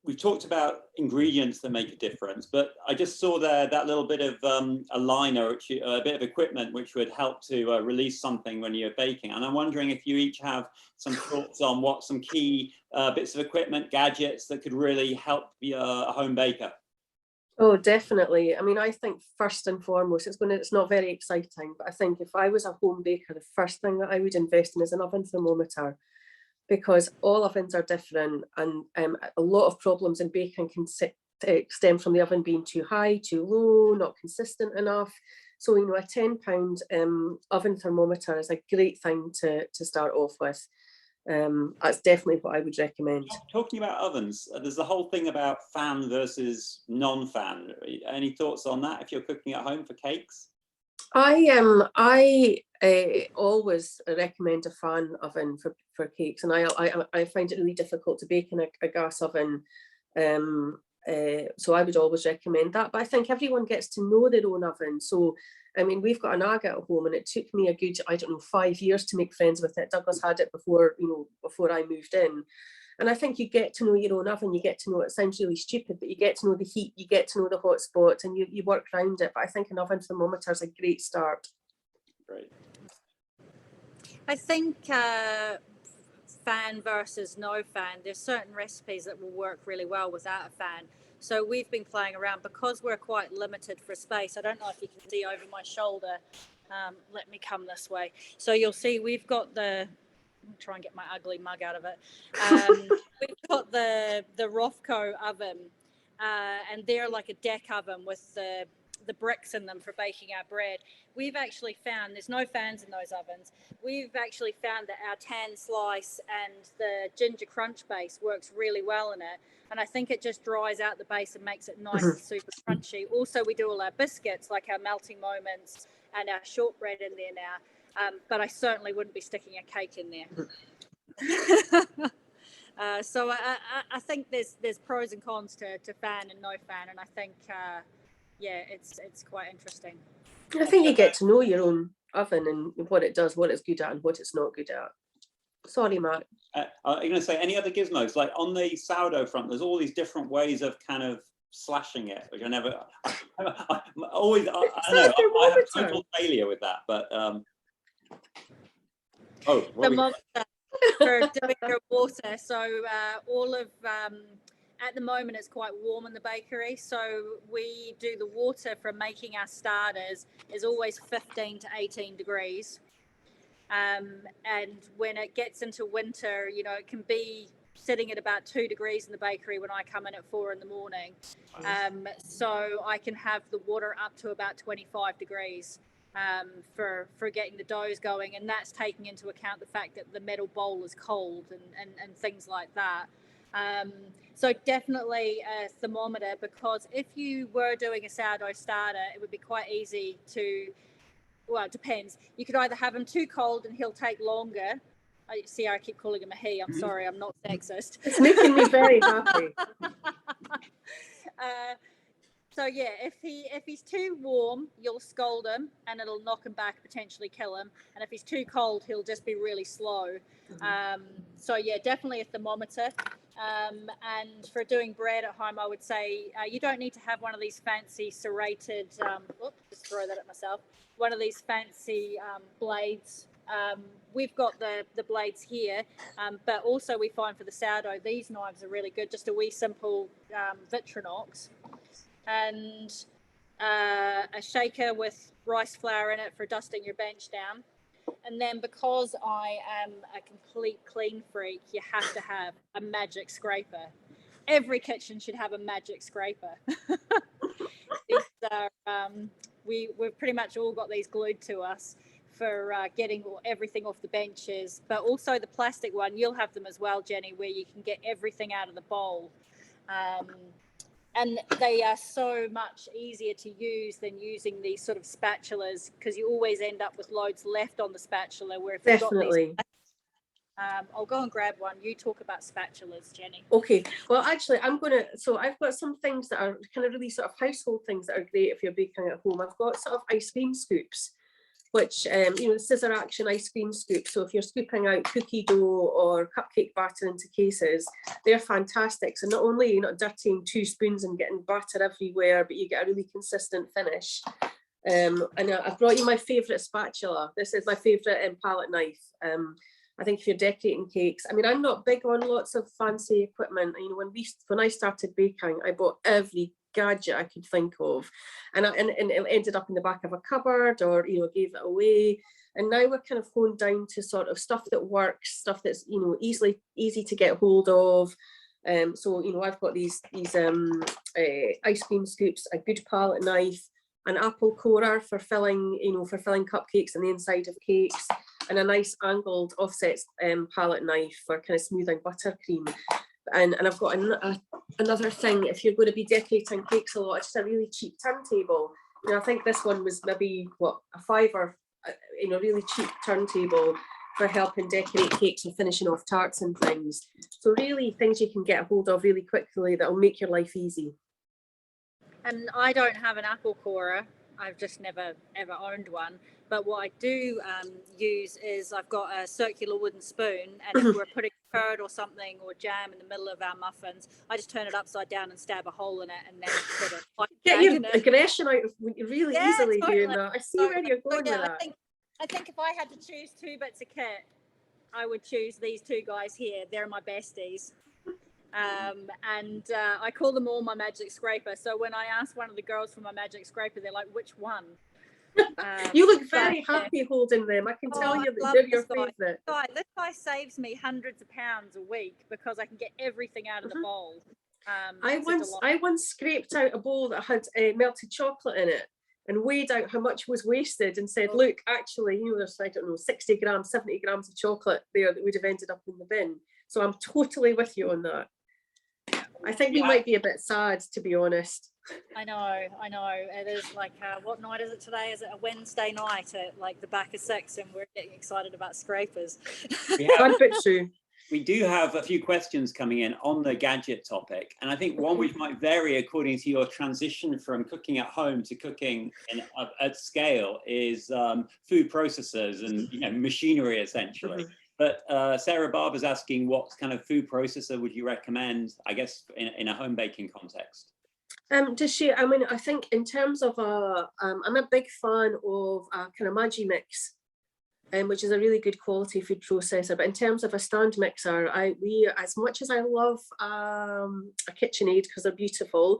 we've talked about ingredients that make a difference, but I just saw there that little bit of a liner, a bit of equipment which would help to release something when you're baking. And I'm wondering if you each have some thoughts on what some key bits of equipment, gadgets that could really help a home baker. Oh, definitely. I mean, I think first and foremost, it's not very exciting, but I think if I was a home baker, the first thing that I would invest in is an oven thermometer. Because all ovens are different, and a lot of problems in baking can stem from the oven being too high, too low, not consistent enough. So, a £10 oven thermometer is a great thing to start off with. That's definitely what I would recommend. Talking about ovens, there's the whole thing about fan versus non-fan. Any thoughts on that if you're cooking at home for cakes? I always recommend a fan oven for cakes, and I find it really difficult to bake in a gas oven. So I would always recommend that. But I think everyone gets to know their own oven. So, I mean, we've got an agate at home, and it took me a good, 5 years to make friends with it. Douglas had it before I moved in. And I think you get to know your own oven, you get to know, it sounds really stupid, but you get to know the heat, you get to know the hot spots, and you work around it. But I think an oven thermometer is a great start. Great. I think fan versus no fan, there's certain recipes that will work really well without a fan. So we've been playing around because we're quite limited for space. I don't know if you can see over my shoulder. Let me come this way. So you'll see we've got I'll try and get my ugly mug out of it. We've got the Rothko oven, and they're like a deck oven with the bricks in them for baking our bread. We've actually found there's no fans in those ovens. We've actually found that our tan slice and the ginger crunch base works really well in it. And I think it just dries out the base and makes it nice and super crunchy. Also, we do all our biscuits, like our melting moments and our shortbread in there now. But I certainly wouldn't be sticking a cake in there. So I think there's pros and cons to fan and no fan, and I think yeah, it's quite interesting. I think you get to know your own oven and what it does, what it's good at and what it's not good at. Sorry, Mark. I'm going to say, any other gizmos? Like on the sourdough front, there's all these different ways of kind of slashing it, which I don't know, I have total failure with that, but the monster for doing your water. So all of at the moment it's quite warm in the bakery, so we do the water from making our starters is always 15 to 18 degrees, and when it gets into winter, you know, it can be sitting at about 2 degrees in the bakery when I come in at 4 in the morning. So I can have the water up to about 25 degrees for getting the doughs going, and that's taking into account the fact that the metal bowl is cold and things like that. So definitely a thermometer, because if you were doing a sourdough starter, it would be quite easy to, well, it depends. You could either have him too cold and he'll take longer. See, I keep calling him a he. I'm sorry, I'm not sexist. It's making me very happy. So yeah, if he's too warm, you'll scold him and it'll knock him back, potentially kill him. And if he's too cold, he'll just be really slow. So yeah, definitely a thermometer. And for doing bread at home, I would say you don't need to have one of these fancy serrated, just throw that at myself, one of these fancy blades. We've got the blades here, but also we find for the sourdough, these knives are really good, just a wee simple Victorinox, and a shaker with rice flour in it for dusting your bench down. And then because I am a complete clean freak, you have to have a magic scraper. Every kitchen should have a magic scraper. These are, we've pretty much all got these glued to us for getting everything off the benches, but also the plastic one, you'll have them as well, Jenny, where you can get everything out of the bowl. And they are so much easier to use than using these sort of spatulas, because you always end up with loads left on the spatula. Where if you've got these, I'll go and grab one. You talk about spatulas, Jenny. Okay. Well, actually, so I've got some things that are kind of really sort of household things that are great if you're baking at home. I've got sort of ice cream scoops, which, the scissor action ice cream scoop. So if you're scooping out cookie dough or cupcake batter into cases, they're fantastic. So not only are you not dirtying 2 spoons and getting batter everywhere, but you get a really consistent finish. And I've brought you my favourite spatula. This is my favourite palette knife. I think if you're decorating cakes, I mean, I'm not big on lots of fancy equipment. You know, when I started baking, I bought every gadget I could think of, and it ended up in the back of a cupboard, or gave it away. And now we're kind of honed down to sort of stuff that works, stuff that's easy to get hold of. So I've got these ice cream scoops, a good palette knife, an apple corer for filling cupcakes on the inside of cakes, and a nice angled offset palette knife for kind of smoothing buttercream. And I've got another thing, if you're going to be decorating cakes a lot, just a really cheap turntable. I think this one was maybe a £5, really cheap turntable for helping decorate cakes and finishing off tarts and things. So really things you can get a hold of really quickly that'll make your life easy. And I don't have an apple corer. I've just never ever owned one. But what I do use is I've got a circular wooden spoon, and if we're putting curd or something or jam in the middle of our muffins, I just turn it upside down and stab a hole in it, and then put it. Get your aggression out of really easily doing that. I see where you're going with that. I think if I had to choose 2 bits of kit, I would choose these 2 guys here. They're my besties. And I call them all my magic scraper. So when I ask one of the girls for my magic scraper, they're like, which one? You look very happy holding them. I can tell you that they're your favourite. This guy saves me hundreds of pounds a week because I can get everything out of the bowl. I once scraped out a bowl that had melted chocolate in it and weighed out how much was wasted and said, look, actually, there's, 60 grams, 70 grams of chocolate there that would have ended up in the bin. So I'm totally with you on that. I think we might be a bit sad, to be honest. I know. It is like, what night is it today? Is it a Wednesday night at like the back of 6, and we're getting excited about scrapers? Bad bit true. We do have a few questions coming in on the gadget topic, and I think one which might vary according to your transition from cooking at home to cooking at scale is food processors and machinery essentially. But Sarah Barber's asking, what kind of food processor would you recommend, I guess, in a home baking context? Does she? I mean, I think in terms of I'm a big fan of a kind of Magimix, which is a really good quality food processor. But in terms of a stand mixer, we as much as I love a KitchenAid because they're beautiful,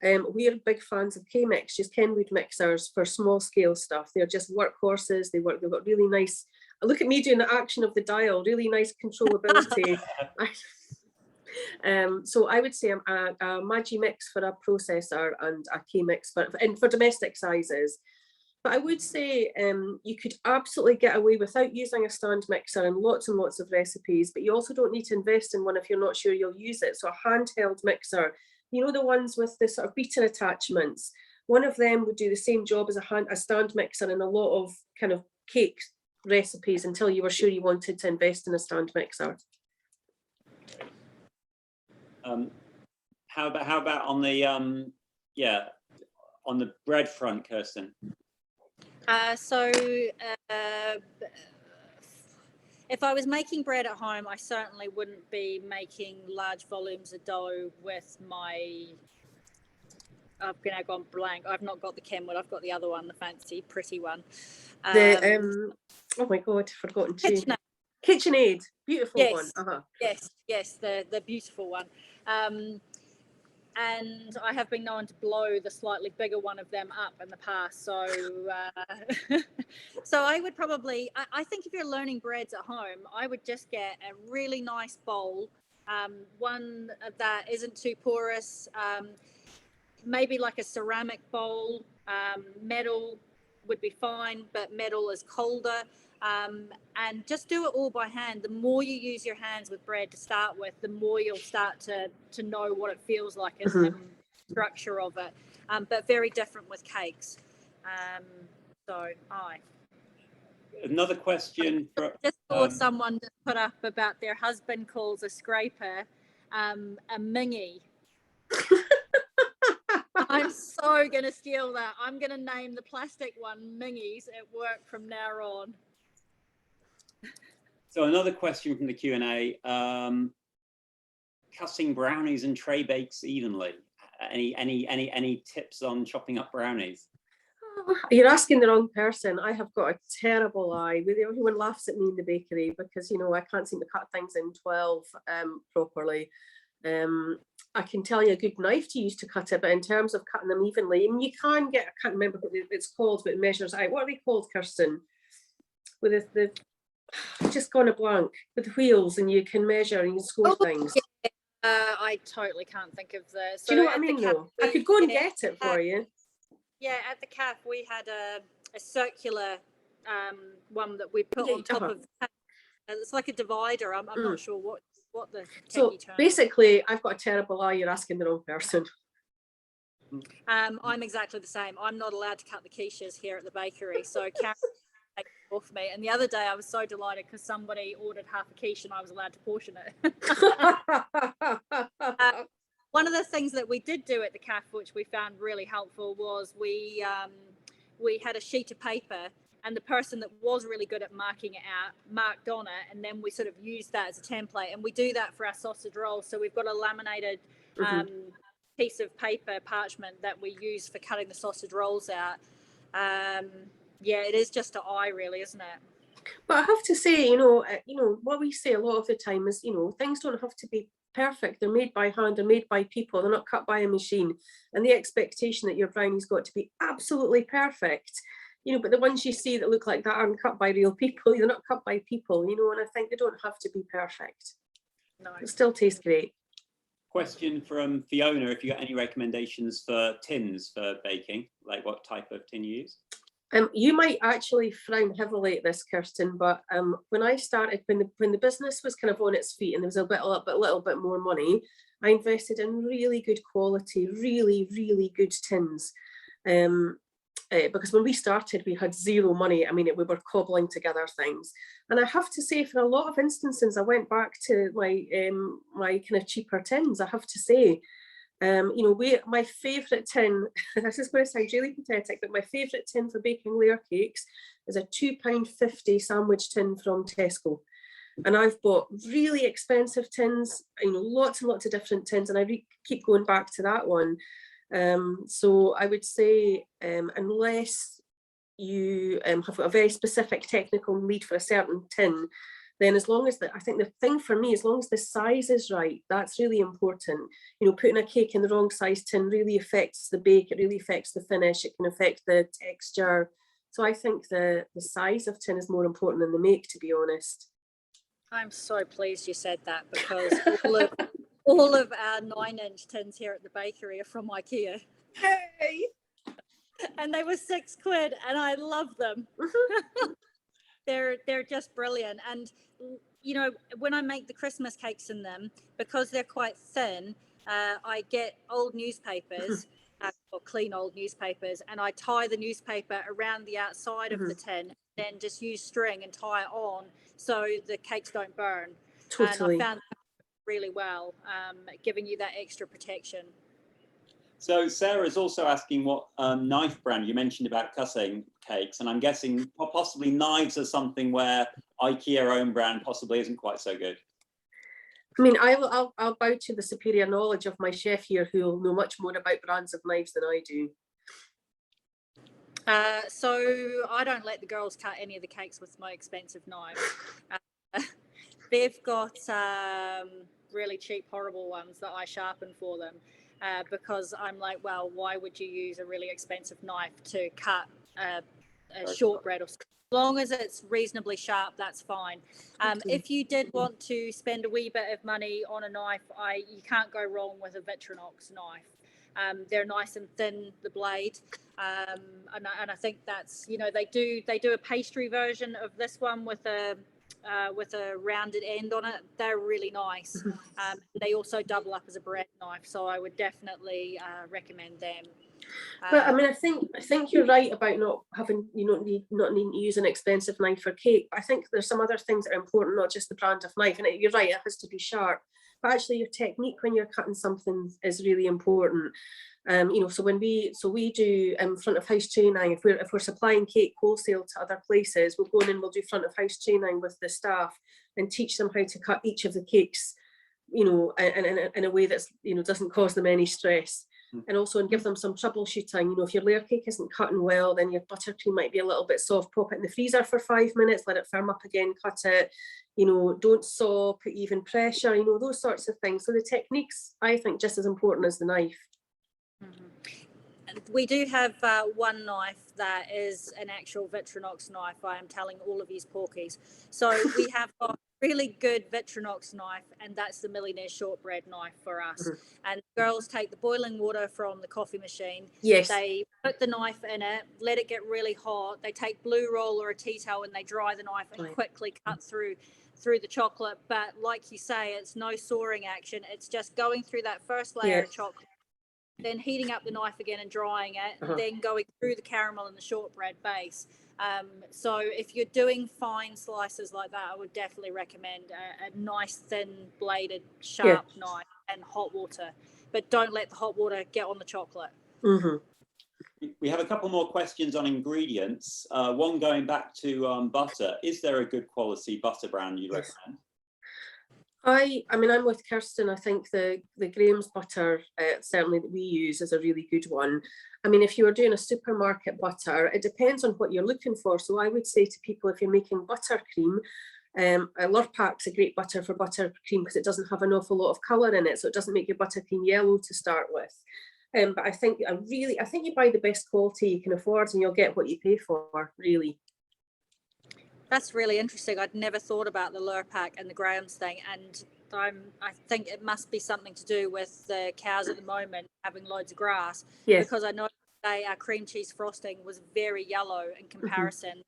we are big fans of K-Mix, just Kenwood mixers for small scale stuff. They're just workhorses. They've got really nice. Look at me doing the action of the dial. Really nice controllability. So I would say a Magimix for a processor and a K-Mix for domestic sizes. But I would say you could absolutely get away without using a stand mixer in lots and lots of recipes, but you also don't need to invest in one if you're not sure you'll use it. So a handheld mixer, you know, the ones with the sort of beater attachments, one of them would do the same job as a stand mixer in a lot of kind of cake recipes until you were sure you wanted to invest in a stand mixer. How about on the on the bread front, Kirsten? If I was making bread at home, I certainly wouldn't be making large volumes of dough with my. I've now gone blank. I've not got the Kenwood. I've got the other one, the fancy, pretty one. Oh my God, forgotten to. KitchenAid, beautiful one. Yes, the beautiful one. And I have been known to blow the slightly bigger one of them up in the past. So, so I would probably, I think if you're learning breads at home, I would just get a really nice bowl, one that isn't too porous, maybe like a ceramic bowl. Metal would be fine, but metal is colder. And just do it all by hand. The more you use your hands with bread to start with, the more you'll start to know what it feels like as the structure of it. But very different with cakes. Another question. Just saw someone just put up about their husband calls a scraper a mingy. I'm so going to steal that. I'm going to name the plastic one mingies at work from now on. So another question from the Q&A, cutting brownies and tray bakes evenly. Any tips on chopping up brownies? You're asking the wrong person. I have got a terrible eye. Everyone laughs at me in the bakery because, you know, I can't seem to cut things in 12 properly. I can tell you a good knife to use to cut it, but in terms of cutting them evenly, I mean, you can get, I can't remember what it's called, but it measures out. What are they called, Kirsten? With the just gone a blank, with the wheels, and you can measure and you can score things. Yeah. I totally can't think of the. So do you know what I mean, though? I could go and get it for you. Yeah, at the CAF we had a circular one that we put on top of. It's like a divider. I'm not sure what the. So basically, I've got a terrible eye. You're asking the wrong person. I'm exactly the same. I'm not allowed to cut the quiches here at the bakery, so Karen take it off me. And the other day I was so delighted because somebody ordered half a quiche and I was allowed to portion it. One of the things that we did do at the CAF, which we found really helpful, was we had a sheet of paper, and the person that was really good at marking it out marked on it, and then we sort of used that as a template. And we do that for our sausage rolls. So we've got a laminated piece of paper, parchment, that we use for cutting the sausage rolls out. Yeah, it is just an eye, really, isn't it? But I have to say, you know, what we say a lot of the time is, you know, things don't have to be perfect. They're made by hand, they're made by people, they're not cut by a machine. And the expectation that your brownie's got to be absolutely perfect, you know, but the ones you see that look like that aren't cut by real people. They're not cut by people, you know, and I think they don't have to be perfect. No, it still tastes great. Question from Fiona, if you got any recommendations for tins for baking, like what type of tin you use? You might actually frown heavily at this, Kirsten, but when I started, when the business was kind of on its feet and there was a little bit more money, I invested in really good quality, really good tins. Because when we started, we had zero money. I mean, we were cobbling together things. And I have to say, for a lot of instances, I went back to my my kind of cheaper tins, I have to say. You know, my favourite tin, this is going to sound really pathetic, but my favourite tin for baking layer cakes is a £2.50 sandwich tin from Tesco. And I've bought really expensive tins, you know, lots and lots of different tins, and I keep going back to that one. So I would say, unless you have got a very specific technical need for a certain tin, then as long as I think the thing for me, as long as the size is right, that's really important. You know, putting a cake in the wrong size tin really affects the bake, it really affects the finish, it can affect the texture. So I think the size of tin is more important than the make, to be honest. I'm so pleased you said that, because all of our 9-inch tins here at the bakery are from IKEA. Hey! And they were £6 and I love them. They're just brilliant. And you know, when I make the Christmas cakes in them, because they're quite thin, I get old newspapers or clean old newspapers, and I tie the newspaper around the outside of the tin, then just use string and tie it on so the cakes don't burn. Totally. And I found that really well, giving you that extra protection. So Sarah's also asking what knife brand you mentioned about cutting cakes, and I'm guessing possibly knives are something where IKEA own brand possibly isn't quite so good. I mean, I'll bow to the superior knowledge of my chef here, who will know much more about brands of knives than I do. So I don't let the girls cut any of the cakes with my expensive knives. They've got really cheap, horrible ones that I sharpen for them. Because I'm like, well, why would you use a really expensive knife to cut a shortbread? Or as long as it's reasonably sharp, that's fine. If you did want to spend a wee bit of money on a knife, you can't go wrong with a Victorinox knife. They're nice and thin, the blade, and I think that's, you know, they do a pastry version of this one with a rounded end on it. They're really nice. They also double up as a bread knife, so I would definitely recommend them. But I mean, I think you're right about not needing to use an expensive knife for cake. But I think there's some other things that are important, not just the brand of knife. And you're right, it has to be sharp. But actually, your technique when you're cutting something is really important. You know, so we do front of house training. If we're supplying cake wholesale to other places, we'll go in and we'll do front of house training with the staff and teach them how to cut each of the cakes, you know, in a way that's, you know, doesn't cause them any stress. And also give them some troubleshooting. You know, if your layer cake isn't cutting well, then your buttercream might be a little bit soft. Pop it in the freezer for 5 minutes, let it firm up again, cut it. You know, don't saw, put even pressure, you know, those sorts of things. So the technique's, I think, just as important as the knife. We do have one knife that is an actual Victorinox knife. I am telling all of you porkies. So we have got really good Victorinox knife, and that's the Millionaire Shortbread knife for us. And the girls take the boiling water from the coffee machine. Yes. They put the knife in it, let it get really hot. They take blue roll or a tea towel and they dry the knife and quickly cut through the chocolate. But like you say, it's no sawing action. It's just going through that first layer of chocolate, then heating up the knife again and drying it, then going through the caramel and the shortbread base. So if you're doing fine slices like that, I would definitely recommend a nice thin bladed sharp knife and hot water, but don't let the hot water get on the chocolate. We have a couple more questions on ingredients. One going back to butter. Is there a good quality butter brand you recommend? I mean, I'm with Kirsten. I think the Graham's butter, certainly that we use, is a really good one. I mean, if you were doing a supermarket butter, it depends on what you're looking for. So I would say to people, if you're making buttercream, a Lurpak's a great butter for buttercream because it doesn't have an awful lot of colour in it, so it doesn't make your buttercream yellow to start with. But I think you buy the best quality you can afford, and you'll get what you pay for, really. That's really interesting. I'd never thought about the Lurpak and the Graham's thing, and I think it must be something to do with the cows at the moment having loads of grass. Yes. Because I know today our cream cheese frosting was very yellow in comparison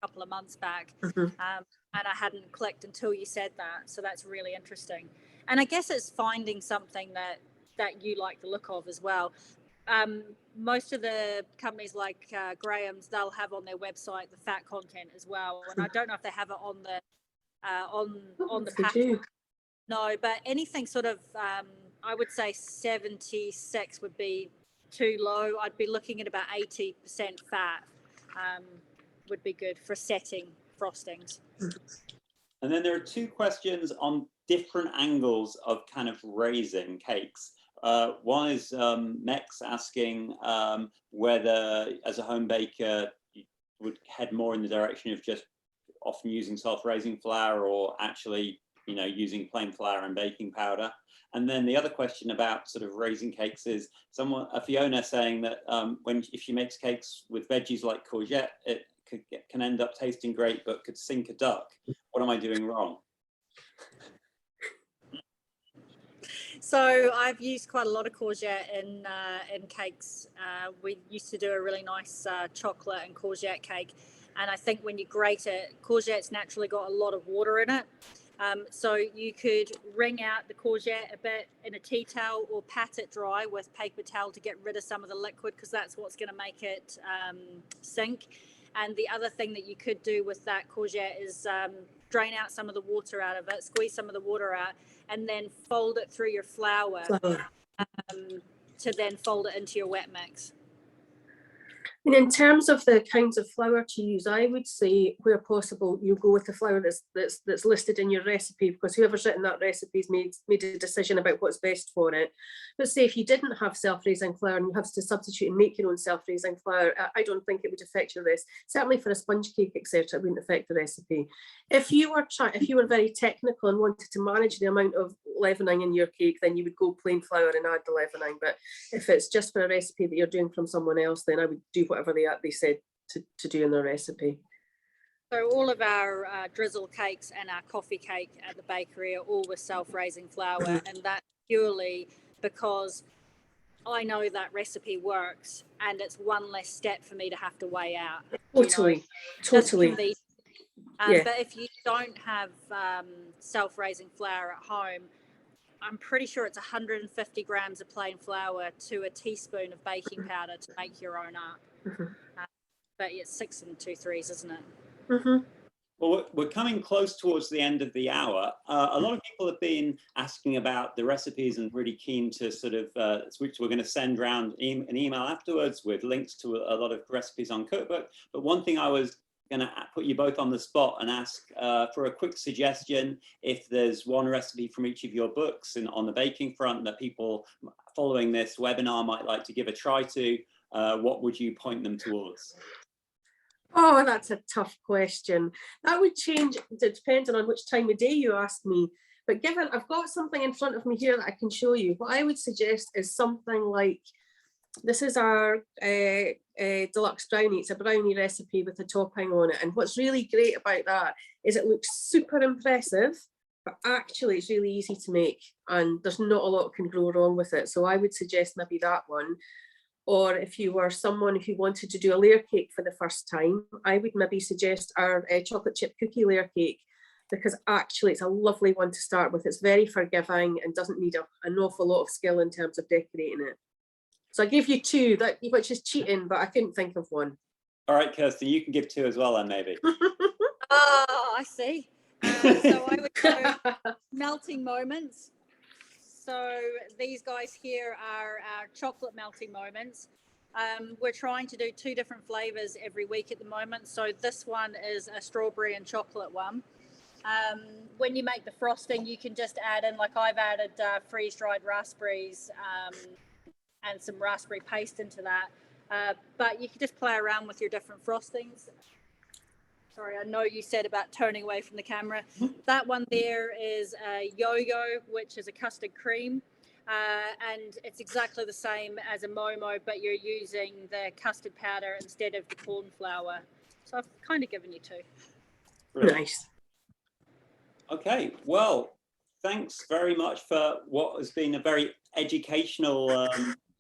a couple of months back, and I hadn't clicked until you said that. So that's really interesting. And I guess it's finding something that you like the look of as well. most of the companies like Graham's, they'll have on their website the fat content as well, and I don't know if they have it on the on the package. No, but anything sort of I would say 76 would be too low. I'd be looking at about 80% fat would be good for setting frostings. And then there are two questions on different angles of kind of raising cakes. One is Mex asking whether, as a home baker, you would head more in the direction of just often using self-raising flour, or actually, you know, using plain flour and baking powder. And then the other question about sort of raising cakes is Fiona saying that if she makes cakes with veggies like courgette, it can end up tasting great, but could sink a duck. What am I doing wrong? So I've used quite a lot of courgette in cakes. We used to do a really nice chocolate and courgette cake. And I think when you grate it, courgette's naturally got a lot of water in it. So you could wring out the courgette a bit in a tea towel, or pat it dry with paper towel to get rid of some of the liquid, because that's what's going to make it sink. And the other thing that you could do with that courgette is drain out some of the water out of it, squeeze some of the water out, and then fold it through your flour to then fold it into your wet mix. And in terms of the kinds of flour to use, I would say, where possible, you go with the flour that's listed in your recipe, because whoever's written that recipe has made a decision about what's best for it. But say if you didn't have self-raising flour and you have to substitute and make your own self-raising flour, I don't think it would affect your recipe. Certainly for a sponge cake, etc., it wouldn't affect the recipe. If you were very technical and wanted to manage the amount of leavening in your cake, then you would go plain flour and add the leavening. But if it's just for a recipe that you're doing from someone else, then I would do whatever they said to do in their recipe. So all of our drizzle cakes and our coffee cake at the bakery are all with self-raising flour, and that's purely because I know that recipe works, and it's one less step for me to have to weigh out. Totally. Yeah. But if you don't have self-raising flour at home, I'm pretty sure it's 150 grams of plain flour to a teaspoon of baking powder to make your own up. But it's 6 2/3, isn't it? Well, we're coming close towards the end of the hour. A lot of people have been asking about the recipes and really keen to sort of, which we're going to send around an email afterwards with links to a lot of recipes on Cookbook. But one thing I was going to put you both on the spot and ask for a quick suggestion. If there's one recipe from each of your books and on the baking front that people following this webinar might like to give a try to, what would you point them towards? Oh, that's a tough question. That would change depending on which time of day you ask me. But given I've got something in front of me here that I can show you, what I would suggest is something like, this is our deluxe brownie. It's a brownie recipe with a topping on it. And what's really great about that is it looks super impressive, but actually it's really easy to make, and there's not a lot can go wrong with it. So I would suggest maybe that one. Or if you were someone who wanted to do a layer cake for the first time, I would maybe suggest our chocolate chip cookie layer cake, because actually it's a lovely one to start with. It's very forgiving and doesn't need an awful lot of skill in terms of decorating it. So I gave you two, which is cheating, but I couldn't think of one. All right, Kirsten, you can give two as well then, maybe. Oh, I see. So I would go melting moments. So these guys here are our chocolate melting moments. We're trying to do 2 different flavors every week at the moment. So this one is a strawberry and chocolate one. When you make the frosting, you can just add in, like I've added freeze-dried raspberries and some raspberry paste into that. But you can just play around with your different frostings. Sorry, I know you said about turning away from the camera. That one there is a yo-yo, which is a custard cream. And it's exactly the same as a Momo, but you're using the custard powder instead of the corn flour. So I've kind of given you 2. Brilliant. Nice. Okay, well, thanks very much for what has been a very educational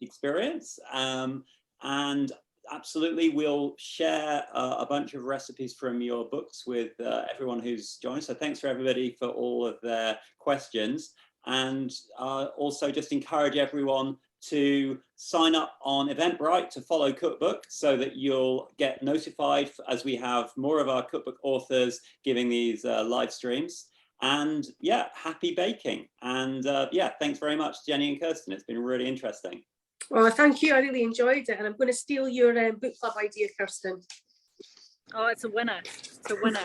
experience. And absolutely, we'll share a bunch of recipes from your books with everyone who's joined. So thanks for everybody for all of their questions. And also just encourage everyone to sign up on Eventbrite to follow Cookbook so that you'll get notified as we have more of our cookbook authors giving these live streams. And yeah, happy baking. And yeah, thanks very much, Jenny and Kirsten. It's been really interesting. Well, thank you. I really enjoyed it. And I'm going to steal your book club idea, Kirsten. Oh, it's a winner. It's a winner.